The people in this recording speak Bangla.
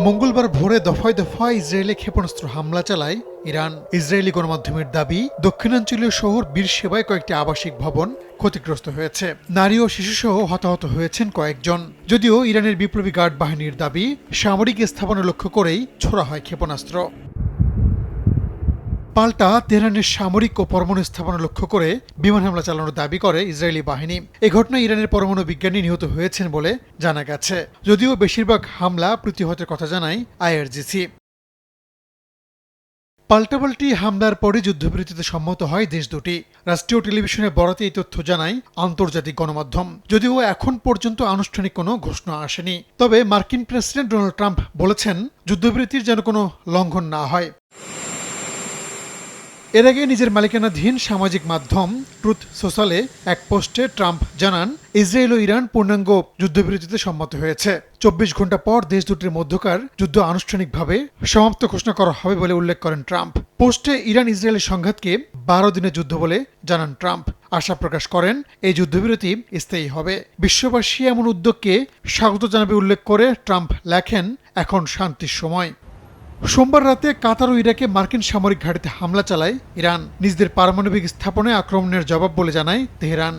মঙ্গলবার ভোরে দফায় দফায় ইসরায়েলে ক্ষেপণাস্ত্র হামলা চালায় ইরান। ইসরায়েলি গণমাধ্যমের দাবি, দক্ষিণাঞ্চলীয় শহর বীরশেবায় কয়েকটি আবাসিক ভবন ক্ষতিগ্রস্ত হয়েছে। নারী ও শিশুসহ হতাহত হয়েছেন কয়েকজন। যদিও ইরানের বিপ্লবী গার্ড বাহিনীর দাবি, সামরিক স্থাপনা লক্ষ্য করেই ছোড়া হয় ক্ষেপণাস্ত্র। পাল্টা তেহরানের সামরিক ও পরমাণু স্থাপনা লক্ষ্য করে বিমান হামলা চালানোর দাবি করে ইসরায়েলি বাহিনী। এ ঘটনায় ইরানের পরমাণু বিজ্ঞানী নিহত হয়েছেন বলে জানা গেছে। যদিও বেশিরভাগ হামলা প্রতিহতের কথা জানায় আইআরজিসি। পাল্টাপাল্টি হামলার পরে যুদ্ধবিরতিতে সম্মত হয় দেশ দুটি। রাষ্ট্রীয় টেলিভিশনে বরাতে এই তথ্য জানায় আন্তর্জাতিক গণমাধ্যম। যদিও এখন পর্যন্ত আনুষ্ঠানিক কোনো ঘোষণা আসেনি। তবে মার্কিন প্রেসিডেন্ট ডোনাল্ড ট্রাম্প বলেছেন, যুদ্ধবিরতির যেন কোনো লঙ্ঘন না হয়। এর আগে নিজের মালিকানাধীন সামাজিক মাধ্যম ট্রুথ সোশ্যালে এক পোস্টে ট্রাম্প জানান, ইসরায়েল ও ইরান পূর্ণাঙ্গ যুদ্ধবিরতিতে সম্মত হয়েছে। 24 ঘন্টা পর দেশ দুটির মধ্যকার যুদ্ধ আনুষ্ঠানিকভাবে সমাপ্ত ঘোষণা করা হবে বলে উল্লেখ করেন ট্রাম্প। পোস্টে ইরান ইসরায়েলের সংঘাতকে 12 দিনের যুদ্ধ বলে জানান ট্রাম্প। আশা প্রকাশ করেন, এই যুদ্ধবিরতি স্থায়ী হবে। বিশ্ববাসী এমন উদ্যোগকে স্বাগত জানাবে উল্লেখ করে ট্রাম্প লেখেন, এখন শান্তির সময়। সোমবার রাতে কাতার ও ইরাকে মার্কিন সামরিক ঘাঁটিতে হামলা চালায় ইরান। নিজেদের পারমাণবিক স্থাপনায় আক্রমণের জবাব বলে জানায় তেহরান।